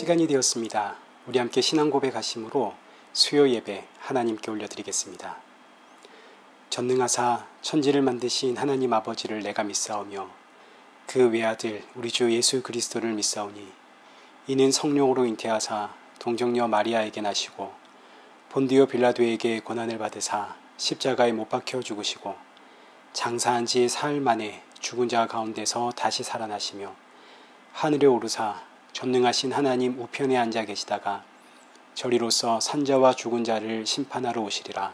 시간이 되었습니다. 우리 함께 신앙 고백하심으로 수요 예배 하나님께 올려드리겠습니다. 전능하사 천지를 만드신 하나님 아버지를 내가 믿사오며 그 외아들 우리 주 예수 그리스도를 믿사오니 이는 성령으로 잉태하사 동정녀 마리아에게 나시고 본디오 빌라도에게 고난을 받으사 십자가에 못 박혀 죽으시고 장사한 지 사흘 만에 죽은 자 가운데서 다시 살아나시며 하늘에 오르사 전능하신 하나님 우편에 앉아 계시다가 저리로서 산자와 죽은 자를 심판하러 오시리라.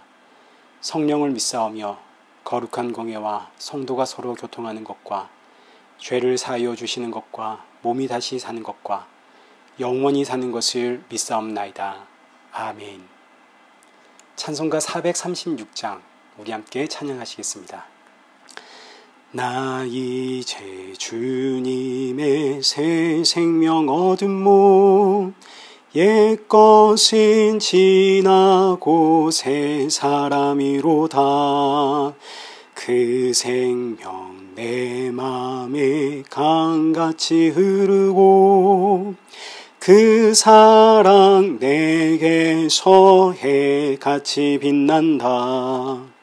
성령을 믿사오며 거룩한 공예와 성도가 서로 교통하는 것과 죄를 사하여 주시는 것과 몸이 다시 사는 것과 영원히 사는 것을 믿사옵나이다. 아멘. 찬송가 436장 우리 함께 찬양하시겠습니다. 나 이제 주님의 새 생명 얻음모 옛것은 지나고 새 사람이로다. 그 생명 내 맘에 강같이 흐르고 그 사랑 내게서 해같이 빛난다.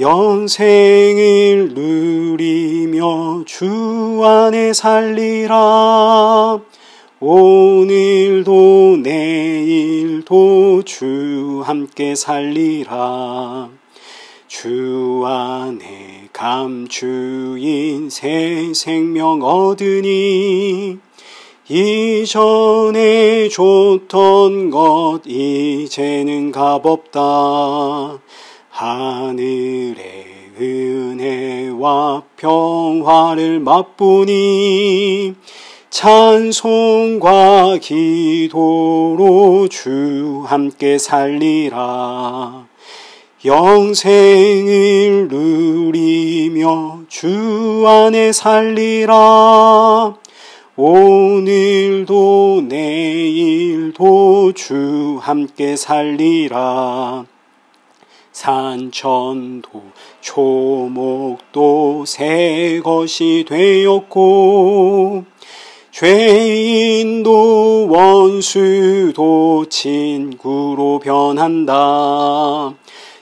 영생을 누리며 주 안에 살리라. 오늘도 내일도 주 함께 살리라. 주 안에 감추인 새 생명 얻으니 이전에 줬던 것 이제는 값없다. 하늘의 은혜와 평화를 맛보니 찬송과 기도로 주 함께 살리라. 영생을 누리며 주 안에 살리라. 오늘도 내일도 주 함께 살리라. 산천도 초목도 새 것이 되었고 죄인도 원수도 친구로 변한다.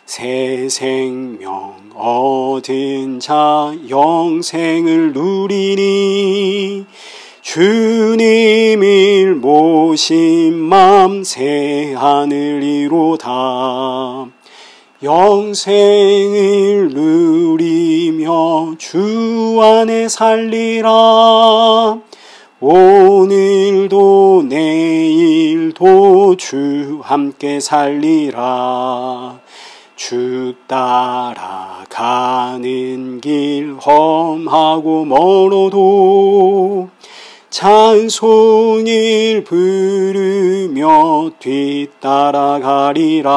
새 생명 얻은 자 영생을 누리니 주님 일 모신 맘 새 하늘이로다. 영생을 누리며 주 안에 살리라. 오늘도 내일도 주 함께 살리라. 주 따라가는 길 험하고 멀어도 찬송을 부르며 뒤따라가리라.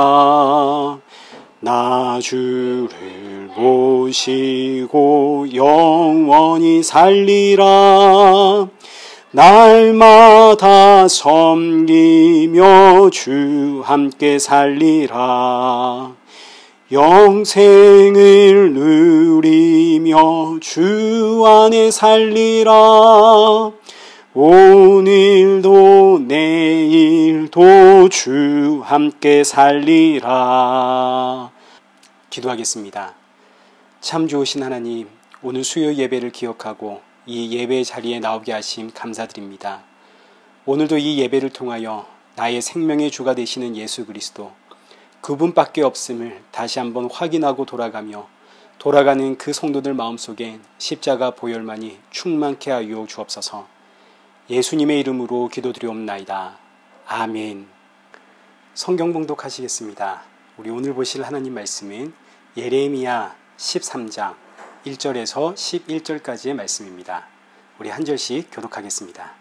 나 주를 모시고 영원히 살리라. 날마다 섬기며 주 함께 살리라. 영생을 누리며 주 안에 살리라. 오늘도 내일도 주 함께 살리라. 기도하겠습니다. 참 좋으신 하나님, 오늘 수요 예배를 기억하고 이 예배 자리에 나오게 하심 감사드립니다. 오늘도 이 예배를 통하여 나의 생명의 주가 되시는 예수 그리스도, 그분밖에 없음을 다시 한번 확인하고 돌아가는 그 성도들 마음속엔 십자가 보혈만이 충만케 하여 주옵소서. 예수님의 이름으로 기도드리옵나이다. 아멘. 성경 봉독하시겠습니다. 우리 오늘 보실 하나님 말씀은 예레미야 13장 1절에서 11절까지의 말씀입니다. 우리 한 절씩 교독하겠습니다.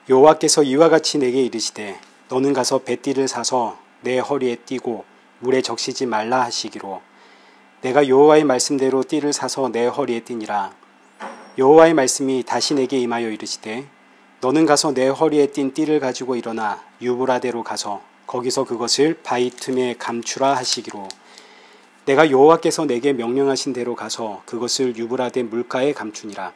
여호와께서 이와 같이 내게 이르시되 너는 가서 뱃띠를 사서 내 허리에 띠고 물에 적시지 말라 하시기로 내가 여호와의 말씀대로 띠를 사서 내 허리에 띠니라. 여호와의 말씀이 다시 내게 임하여 이르시되 너는 가서 내 허리에 띈 띠를 가지고 일어나 유브라데로 가서 거기서 그것을 바위 틈에 감추라 하시기로 내가 여호와께서 내게 명령하신 대로 가서 그것을 유브라데 물가에 감추니라.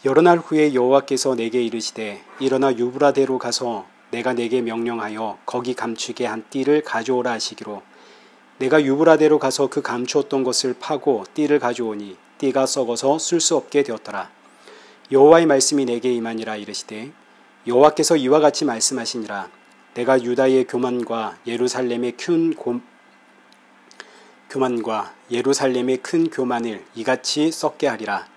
여러 날 후에 여호와께서 내게 이르시되 일어나 유브라데로 가서 내가 내게 명령하여 거기 감추게 한 띠를 가져오라 하시기로 내가 유브라데로 가서 그 감추었던 것을 파고 띠를 가져오니 띠가 썩어서 쓸 수 없게 되었더라. 여호와의 말씀이 내게 임하니라 이르시되 여호와께서 이와 같이 말씀하시니라. 내가 유다의 교만과 예루살렘의 큰 교만을 이같이 썩게 하리라.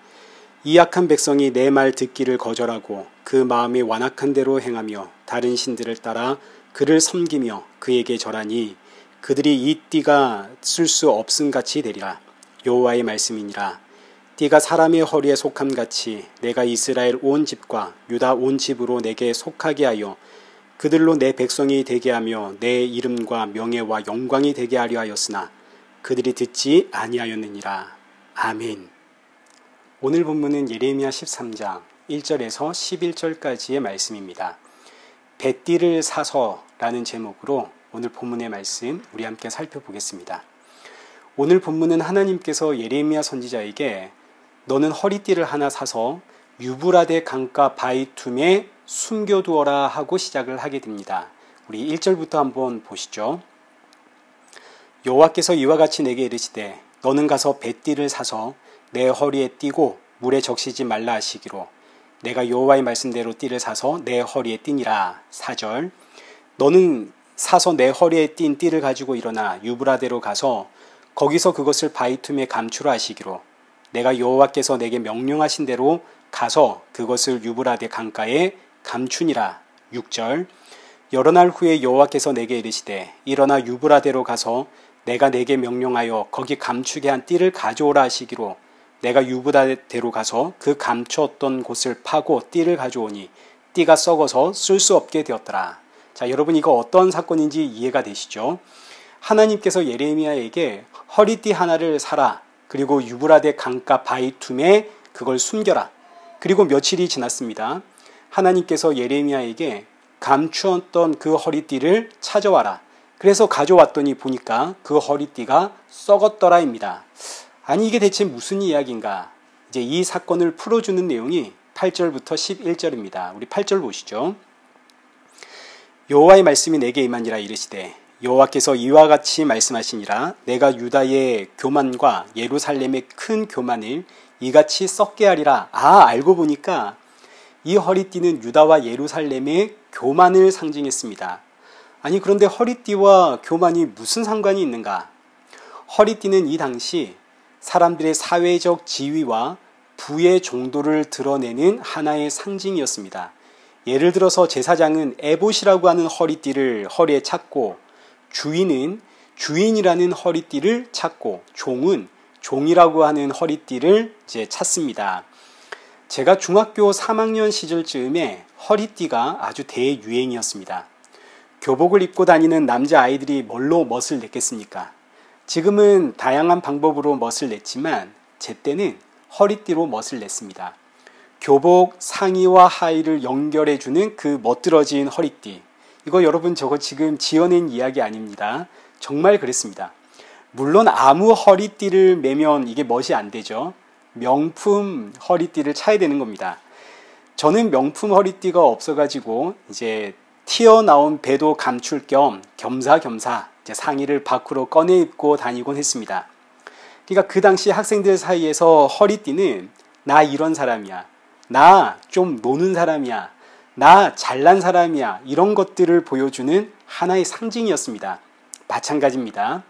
이 악한 백성이 내 말 듣기를 거절하고 그 마음이 완악한 대로 행하며 다른 신들을 따라 그를 섬기며 그에게 절하니 그들이 이 띠가 쓸 수 없음같이 되리라. 여호와의 말씀이니라. 띠가 사람의 허리에 속함같이 내가 이스라엘 온 집과 유다 온 집으로 내게 속하게 하여 그들로 내 백성이 되게 하며 내 이름과 명예와 영광이 되게 하려 하였으나 그들이 듣지 아니하였느니라. 아멘. 오늘 본문은 예레미야 13장 1절에서 11절까지의 말씀입니다. 뱃띠를 사서라는 제목으로 오늘 본문의 말씀 우리 함께 살펴보겠습니다. 오늘 본문은 하나님께서 예레미야 선지자에게 너는 허리띠를 하나 사서 유브라데 강가 바위툼에 숨겨두어라 하고 시작을 하게 됩니다. 우리 1절부터 한번 보시죠. 여호와께서 이와 같이 내게 이르시되 너는 가서 뱃띠를 사서 내 허리에 띠고 물에 적시지 말라 하시기로 내가 여호와의 말씀대로 띠를 사서 내 허리에 띠니라. 4절 너는 사서 내 허리에 띈 띠를 가지고 일어나 유브라데로 가서 거기서 그것을 바위틈에 감추라 하시기로 내가 여호와께서 내게 명령하신 대로 가서 그것을 유브라데 강가에 감추니라. 6절 여러 날 후에 여호와께서 내게 이르시되 일어나 유브라데로 가서 내가 내게 명령하여 거기 감추게 한 띠를 가져오라 하시기로 내가 유브라데로 가서 그 감추었던 곳을 파고 띠를 가져오니 띠가 썩어서 쓸 수 없게 되었더라. 자, 여러분 이거 어떤 사건인지 이해가 되시죠? 하나님께서 예레미야에게 허리띠 하나를 사라. 그리고 유브라데 강가 바위툼에 그걸 숨겨라. 그리고 며칠이 지났습니다. 하나님께서 예레미야에게 감추었던 그 허리띠를 찾아와라. 그래서 가져왔더니 보니까 그 허리띠가 썩었더라입니다. 아니 이게 대체 무슨 이야기인가? 이제 이 사건을 풀어주는 내용이 8절부터 11절입니다. 우리 8절 보시죠. 여호와의 말씀이 내게 임하니라 이르시되 여호와께서 이와 같이 말씀하시니라. 내가 유다의 교만과 예루살렘의 큰 교만을 이같이 썩게 하리라. 알고 보니까 이 허리띠는 유다와 예루살렘의 교만을 상징했습니다. 아니 그런데 허리띠와 교만이 무슨 상관이 있는가? 허리띠는 이 당시 사람들의 사회적 지위와 부의 정도를 드러내는 하나의 상징이었습니다. 예를 들어서 제사장은 에봇이라고 하는 허리띠를 허리에 찾고 주인은 주인이라는 허리띠를 찾고 종은 종이라고 하는 허리띠를 이제 찾습니다. 제가 중학교 3학년 시절쯤에 허리띠가 아주 대유행이었습니다. 교복을 입고 다니는 남자아이들이 뭘로 멋을 냈겠습니까? 지금은 다양한 방법으로 멋을 냈지만 제 때는 허리띠로 멋을 냈습니다. 교복 상의와 하의를 연결해주는 그 멋들어진 허리띠. 이거 여러분 저거 지금 지어낸 이야기 아닙니다. 정말 그랬습니다. 물론 아무 허리띠를 매면 이게 멋이 안 되죠. 명품 허리띠를 차야 되는 겁니다. 저는 명품 허리띠가 없어가지고 이제 튀어나온 배도 감출 겸 겸사겸사 이제 상의를 밖으로 꺼내 입고 다니곤 했습니다. 그러니까 그 당시 학생들 사이에서 허리띠는 나 이런 사람이야. 나 좀 노는 사람이야. 나 잘난 사람이야. 이런 것들을 보여주는 하나의 상징이었습니다. 마찬가지입니다.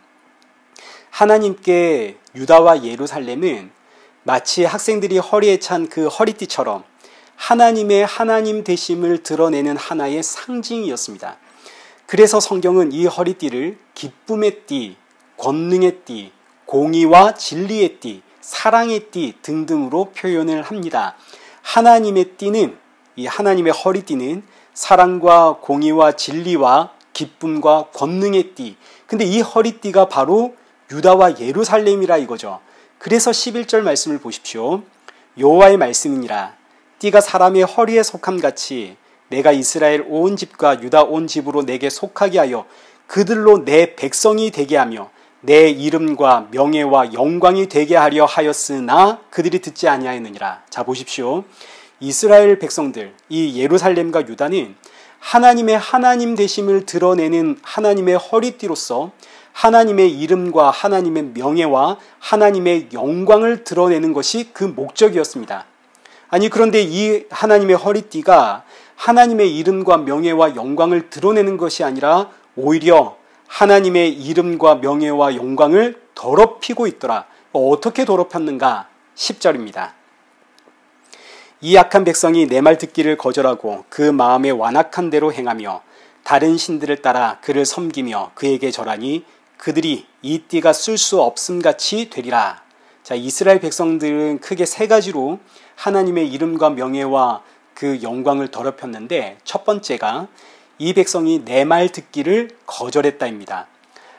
하나님께 유다와 예루살렘은 마치 학생들이 허리에 찬 그 허리띠처럼 하나님의 하나님 되심을 드러내는 하나의 상징이었습니다. 그래서 성경은 이 허리띠를 기쁨의 띠, 권능의 띠, 공의와 진리의 띠, 사랑의 띠 등등으로 표현을 합니다. 하나님의 띠는, 이 하나님의 허리띠는 사랑과 공의와 진리와 기쁨과 권능의 띠. 근데 이 허리띠가 바로 유다와 예루살렘이라 이거죠. 그래서 11절 말씀을 보십시오. 여호와의 말씀이니라. 띠가 사람의 허리에 속함같이 내가 이스라엘 온 집과 유다 온 집으로 내게 속하게 하여 그들로 내 백성이 되게 하며 내 이름과 명예와 영광이 되게 하려 하였으나 그들이 듣지 아니하였느니라. 자 보십시오. 이스라엘 백성들, 이 예루살렘과 유다는 하나님의 하나님 되심을 드러내는 하나님의 허리띠로서 하나님의 이름과 하나님의 명예와 하나님의 영광을 드러내는 것이 그 목적이었습니다. 아니 그런데 이 하나님의 허리띠가 하나님의 이름과 명예와 영광을 드러내는 것이 아니라 오히려 하나님의 이름과 명예와 영광을 더럽히고 있더라. 어떻게 더럽혔는가? 10절입니다. 이 악한 백성이 내 말 듣기를 거절하고 그 마음에 완악한 대로 행하며 다른 신들을 따라 그를 섬기며 그에게 절하니 그들이 이 띠가 쓸 수 없음같이 되리라. 자, 이스라엘 백성들은 크게 세 가지로 하나님의 이름과 명예와 그 영광을 더럽혔는데 첫 번째가 이 백성이 내 말 듣기를 거절했다입니다.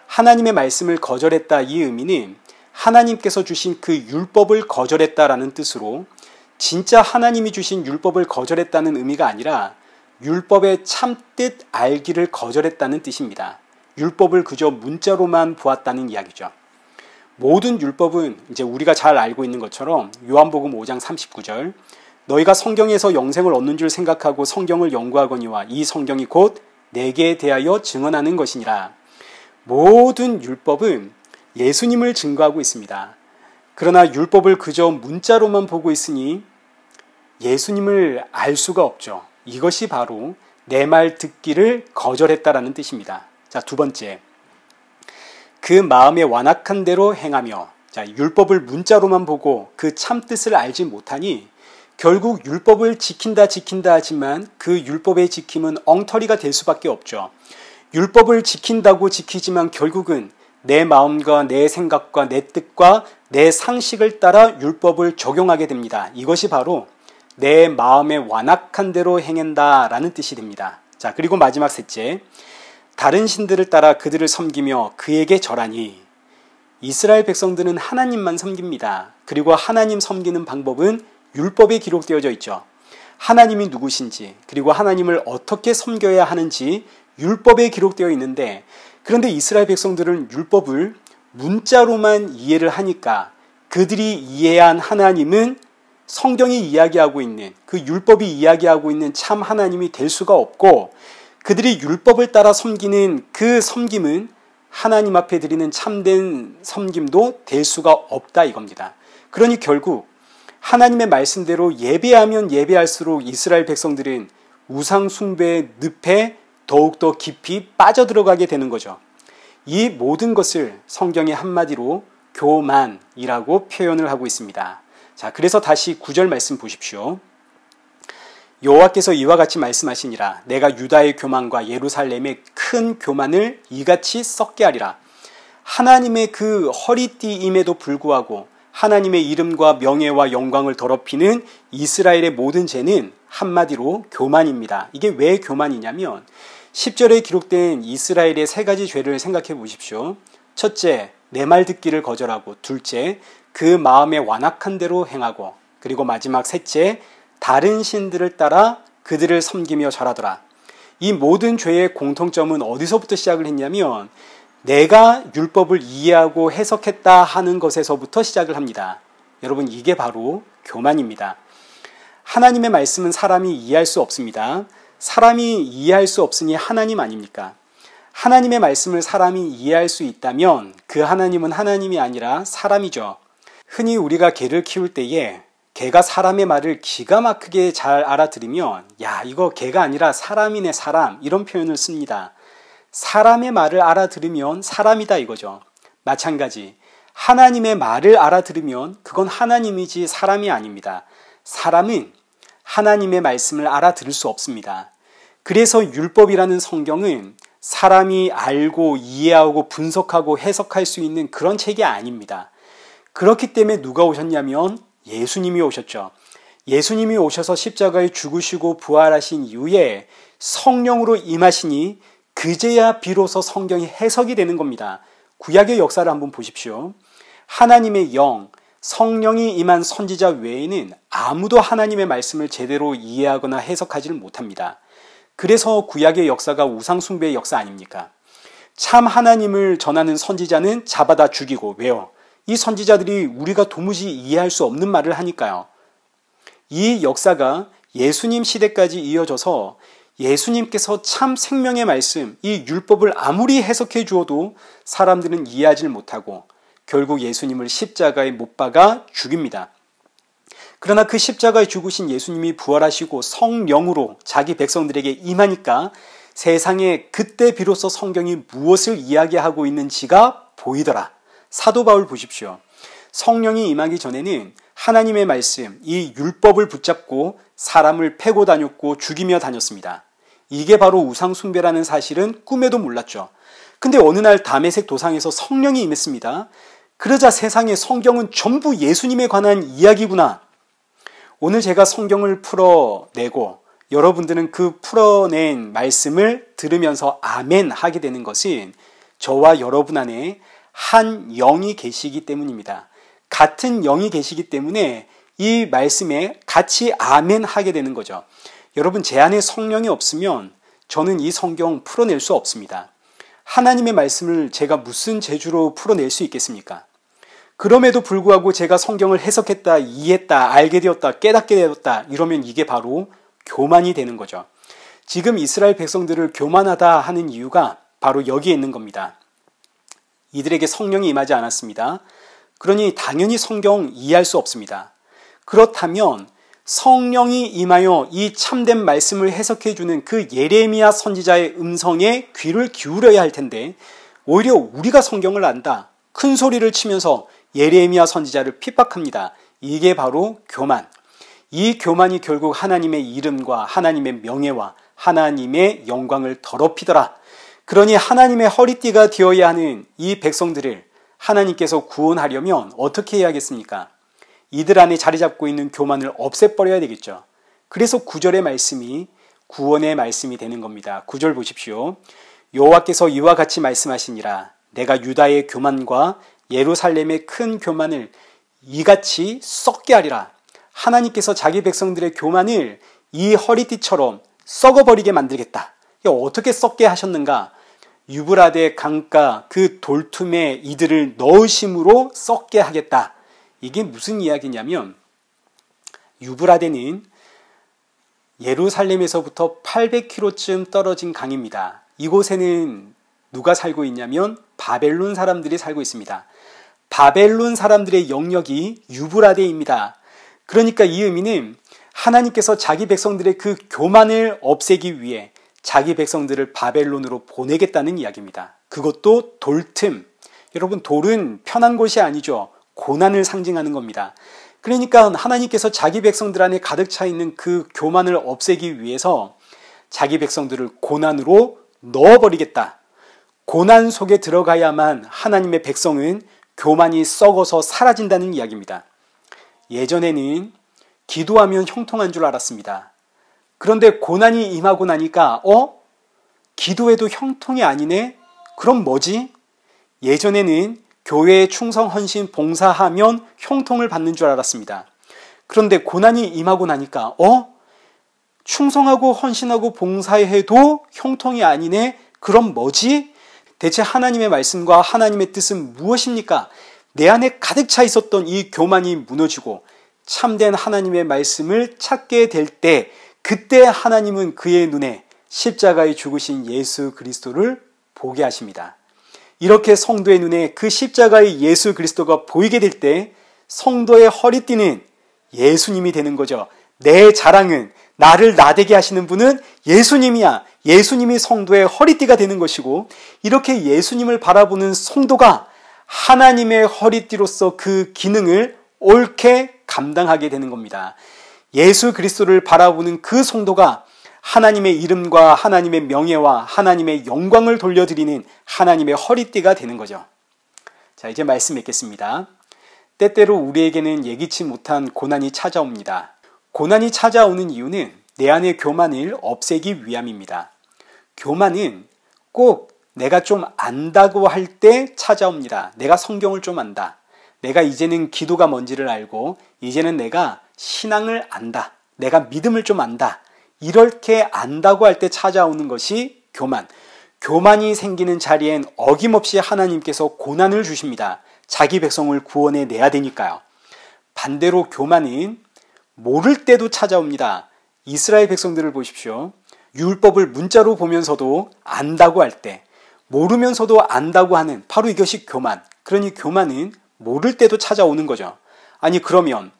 하나님의 말씀을 거절했다 이 의미는 하나님께서 주신 그 율법을 거절했다라는 뜻으로 진짜 하나님이 주신 율법을 거절했다는 의미가 아니라 율법의 참뜻 알기를 거절했다는 뜻입니다. 율법을 그저 문자로만 보았다는 이야기죠. 모든 율법은 이제 우리가 잘 알고 있는 것처럼 요한복음 5장 39절 너희가 성경에서 영생을 얻는 줄 생각하고 성경을 연구하거니와 이 성경이 곧 내게 대하여 증언하는 것이니라. 모든 율법은 예수님을 증거하고 있습니다. 그러나 율법을 그저 문자로만 보고 있으니 예수님을 알 수가 없죠. 이것이 바로 내 말 듣기를 거절했다라는 뜻입니다. 자, 두 번째. 그 마음에 완악한 대로 행하며 자, 율법을 문자로만 보고 그 참뜻을 알지 못하니 결국 율법을 지킨다 하지만 그 율법의 지킴은 엉터리가 될 수밖에 없죠. 율법을 지킨다고 지키지만 결국은 내 마음과 내 생각과 내 뜻과 내 상식을 따라 율법을 적용하게 됩니다. 이것이 바로 내 마음에 완악한 대로 행한다라는 뜻이 됩니다. 자, 그리고 마지막 셋째. 다른 신들을 따라 그들을 섬기며 그에게 절하니 이스라엘 백성들은 하나님만 섬깁니다. 그리고 하나님 섬기는 방법은 율법에 기록되어져 있죠. 하나님이 누구신지 그리고 하나님을 어떻게 섬겨야 하는지 율법에 기록되어 있는데 그런데 이스라엘 백성들은 율법을 문자로만 이해를 하니까 그들이 이해한 하나님은 성경이 이야기하고 있는 그 율법이 이야기하고 있는 참 하나님이 될 수가 없고 그들이 율법을 따라 섬기는 그 섬김은 하나님 앞에 드리는 참된 섬김도 될 수가 없다 이겁니다. 그러니 결국 하나님의 말씀대로 예배하면 예배할수록 이스라엘 백성들은 우상 숭배의 늪에 더욱더 깊이 빠져들어가게 되는 거죠. 이 모든 것을 성경의 한마디로 교만이라고 표현을 하고 있습니다. 자, 그래서 다시 9절 말씀 보십시오. 여호와께서 이와 같이 말씀하시니라. 내가 유다의 교만과 예루살렘의 큰 교만을 이같이 썩게 하리라. 하나님의 그 허리띠임에도 불구하고 하나님의 이름과 명예와 영광을 더럽히는 이스라엘의 모든 죄는 한마디로 교만입니다. 이게 왜 교만이냐면 10절에 기록된 이스라엘의 세 가지 죄를 생각해 보십시오. 첫째, 내 말 듣기를 거절하고, 둘째, 그 마음에 완악한 대로 행하고, 그리고 마지막 셋째, 다른 신들을 따라 그들을 섬기며 절하더라. 이 모든 죄의 공통점은 어디서부터 시작을 했냐면 내가 율법을 이해하고 해석했다 하는 것에서부터 시작을 합니다. 여러분, 이게 바로 교만입니다. 하나님의 말씀은 사람이 이해할 수 없습니다. 사람이 이해할 수 없으니 하나님 아닙니까? 하나님의 말씀을 사람이 이해할 수 있다면 그 하나님은 하나님이 아니라 사람이죠. 흔히 우리가 개를 키울 때에 개가 사람의 말을 기가 막히게 잘 알아들으면 야, 이거 개가 아니라 사람이네 사람, 이런 표현을 씁니다. 사람의 말을 알아들으면 사람이다 이거죠. 마찬가지 하나님의 말을 알아들으면 그건 하나님이지 사람이 아닙니다. 사람은 하나님의 말씀을 알아들을 수 없습니다. 그래서 율법이라는 성경은 사람이 알고 이해하고 분석하고 해석할 수 있는 그런 책이 아닙니다. 그렇기 때문에 누가 오셨냐면 예수님이 오셨죠. 예수님이 오셔서 십자가에 죽으시고 부활하신 이후에 성령으로 임하시니 그제야 비로소 성경이 해석이 되는 겁니다. 구약의 역사를 한번 보십시오. 하나님의 영, 성령이 임한 선지자 외에는 아무도 하나님의 말씀을 제대로 이해하거나 해석하지를 못합니다. 그래서 구약의 역사가 우상숭배의 역사 아닙니까? 참 하나님을 전하는 선지자는 잡아다 죽이고, 왜요? 이 선지자들이 우리가 도무지 이해할 수 없는 말을 하니까요. 이 역사가 예수님 시대까지 이어져서 예수님께서 참 생명의 말씀, 이 율법을 아무리 해석해 주어도 사람들은 이해하지 못하고 결국 예수님을 십자가에 못 박아 죽입니다. 그러나 그 십자가에 죽으신 예수님이 부활하시고 성령으로 자기 백성들에게 임하니까 세상에 그때 비로소 성경이 무엇을 이야기하고 있는지가 보이더라. 사도 바울 보십시오. 성령이 임하기 전에는 하나님의 말씀, 이 율법을 붙잡고 사람을 패고 다녔고 죽이며 다녔습니다. 이게 바로 우상숭배라는 사실은 꿈에도 몰랐죠. 근데 어느 날 다메섹 도상에서 성령이 임했습니다. 그러자 세상에 성경은 전부 예수님에 관한 이야기구나. 오늘 제가 성경을 풀어내고 여러분들은 그 풀어낸 말씀을 들으면서 아멘 하게 되는 것은 저와 여러분 안에 한 영이 계시기 때문입니다. 같은 영이 계시기 때문에 이 말씀에 같이 아멘 하게 되는 거죠. 여러분, 제 안에 성령이 없으면 저는 이 성경 풀어낼 수 없습니다. 하나님의 말씀을 제가 무슨 재주로 풀어낼 수 있겠습니까? 그럼에도 불구하고 제가 성경을 해석했다, 이해했다, 알게 되었다, 깨닫게 되었다 이러면 이게 바로 교만이 되는 거죠. 지금 이스라엘 백성들을 교만하다 하는 이유가 바로 여기에 있는 겁니다. 이들에게 성령이 임하지 않았습니다. 그러니 당연히 성경 이해할 수 없습니다. 그렇다면 성령이 임하여 이 참된 말씀을 해석해주는 그 예레미야 선지자의 음성에 귀를 기울여야 할 텐데 오히려 우리가 성경을 안다, 큰 소리를 치면서 예레미야 선지자를 핍박합니다. 이게 바로 교만. 이 교만이 결국 하나님의 이름과 하나님의 명예와 하나님의 영광을 더럽히더라. 그러니 하나님의 허리띠가 되어야 하는 이 백성들을 하나님께서 구원하려면 어떻게 해야겠습니까? 이들 안에 자리 잡고 있는 교만을 없애버려야 되겠죠. 그래서 9절의 말씀이 구원의 말씀이 되는 겁니다. 9절 보십시오. 여호와께서 이와 같이 말씀하시니라. 내가 유다의 교만과 예루살렘의 큰 교만을 이같이 썩게 하리라. 하나님께서 자기 백성들의 교만을 이 허리띠처럼 썩어버리게 만들겠다. 어떻게 썩게 하셨는가? 유브라데 강가 그 돌틈에 이들을 넣으심으로 썩게 하겠다. 이게 무슨 이야기냐면 유브라데는 예루살렘에서부터 800km쯤 떨어진 강입니다. 이곳에는 누가 살고 있냐면 바벨론 사람들이 살고 있습니다. 바벨론 사람들의 영역이 유브라데입니다. 그러니까 이 의미는 하나님께서 자기 백성들의 그 교만을 없애기 위해 자기 백성들을 바벨론으로 보내겠다는 이야기입니다. 그것도 돌틈. 여러분, 돌은 편한 곳이 아니죠. 고난을 상징하는 겁니다. 그러니까 하나님께서 자기 백성들 안에 가득 차 있는 그 교만을 없애기 위해서 자기 백성들을 고난으로 넣어버리겠다. 고난 속에 들어가야만 하나님의 백성은 교만이 썩어서 사라진다는 이야기입니다. 예전에는 기도하면 형통한 줄 알았습니다. 그런데 고난이 임하고 나니까 기도해도 형통이 아니네? 그럼 뭐지? 예전에는 교회에 충성, 헌신, 봉사하면 형통을 받는 줄 알았습니다. 그런데 고난이 임하고 나니까 충성하고 헌신하고 봉사해도 형통이 아니네? 그럼 뭐지? 대체 하나님의 말씀과 하나님의 뜻은 무엇입니까? 내 안에 가득 차 있었던 이 교만이 무너지고 참된 하나님의 말씀을 찾게 될 때 그때 하나님은 그의 눈에 십자가에 죽으신 예수 그리스도를 보게 하십니다. 이렇게 성도의 눈에 그 십자가의 예수 그리스도가 보이게 될 때 성도의 허리띠는 예수님이 되는 거죠. 내 자랑은, 나를 나대게 하시는 분은 예수님이야. 예수님이 성도의 허리띠가 되는 것이고, 이렇게 예수님을 바라보는 성도가 하나님의 허리띠로서 그 기능을 옳게 감당하게 되는 겁니다. 예수 그리스도를 바라보는 그 성도가 하나님의 이름과 하나님의 명예와 하나님의 영광을 돌려드리는 하나님의 허리띠가 되는 거죠. 자, 이제 말씀 맺겠습니다. 때때로 우리에게는 예기치 못한 고난이 찾아옵니다. 고난이 찾아오는 이유는 내 안의 교만을 없애기 위함입니다. 교만은 꼭 내가 좀 안다고 할 때 찾아옵니다. 내가 성경을 좀 안다. 내가 이제는 기도가 뭔지를 알고 이제는 내가 신앙을 안다. 내가 믿음을 좀 안다. 이렇게 안다고 할 때 찾아오는 것이 교만. 교만이 생기는 자리엔 어김없이 하나님께서 고난을 주십니다. 자기 백성을 구원해 내야 되니까요. 반대로 교만은 모를 때도 찾아옵니다. 이스라엘 백성들을 보십시오. 율법을 문자로 보면서도 안다고 할 때, 모르면서도 안다고 하는 바로 이것이 교만. 그러니 교만은 모를 때도 찾아오는 거죠. 아니 그러면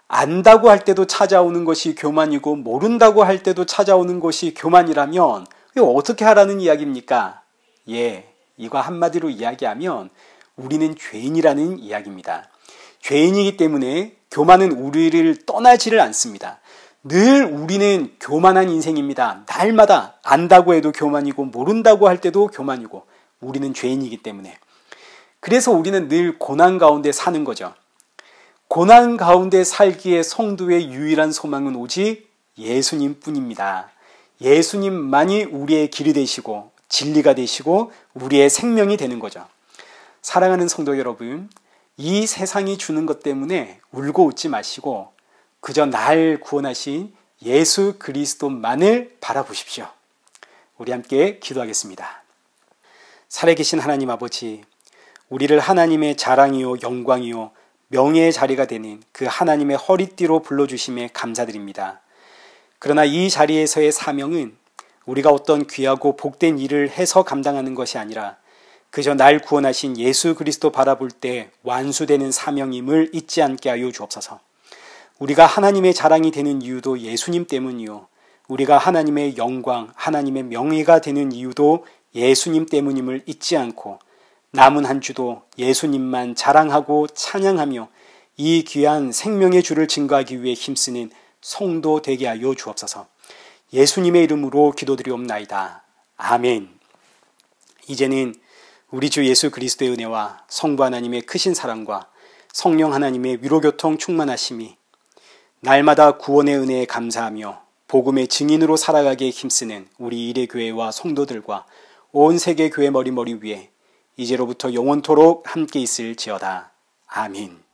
안다고 할 때도 찾아오는 것이 교만이고 모른다고 할 때도 찾아오는 것이 교만이라면 이거 어떻게 하라는 이야기입니까? 예, 이거 한마디로 이야기하면 우리는 죄인이라는 이야기입니다. 죄인이기 때문에 교만은 우리를 떠나지를 않습니다. 늘 우리는 교만한 인생입니다. 날마다 안다고 해도 교만이고 모른다고 할 때도 교만이고 우리는 죄인이기 때문에. 그래서 우리는 늘 고난 가운데 사는 거죠. 고난 가운데 살기에 성도의 유일한 소망은 오직 예수님 뿐입니다. 예수님만이 우리의 길이 되시고 진리가 되시고 우리의 생명이 되는 거죠. 사랑하는 성도 여러분, 이 세상이 주는 것 때문에 울고 웃지 마시고 그저 날 구원하신 예수 그리스도만을 바라보십시오. 우리 함께 기도하겠습니다. 살아계신 하나님 아버지, 우리를 하나님의 자랑이요 영광이요 명예의 자리가 되는 그 하나님의 허리띠로 불러주심에 감사드립니다. 그러나 이 자리에서의 사명은 우리가 어떤 귀하고 복된 일을 해서 감당하는 것이 아니라 그저 날 구원하신 예수 그리스도 바라볼 때 완수되는 사명임을 잊지 않게 하여 주옵소서. 우리가 하나님의 자랑이 되는 이유도 예수님 때문이요. 우리가 하나님의 영광, 하나님의 명예가 되는 이유도 예수님 때문임을 잊지 않고 남은 한 주도 예수님만 자랑하고 찬양하며 이 귀한 생명의 주를 증거하기 위해 힘쓰는 성도 되게 하여 주옵소서. 예수님의 이름으로 기도드리옵나이다. 아멘. 이제는 우리 주 예수 그리스도의 은혜와 성부 하나님의 크신 사랑과 성령 하나님의 위로교통 충만하심이 날마다 구원의 은혜에 감사하며 복음의 증인으로 살아가기에 힘쓰는 우리 일회교회와 성도들과 온 세계 교회 머리머리 위에 이제로부터 영원토록 함께 있을지어다. 아멘.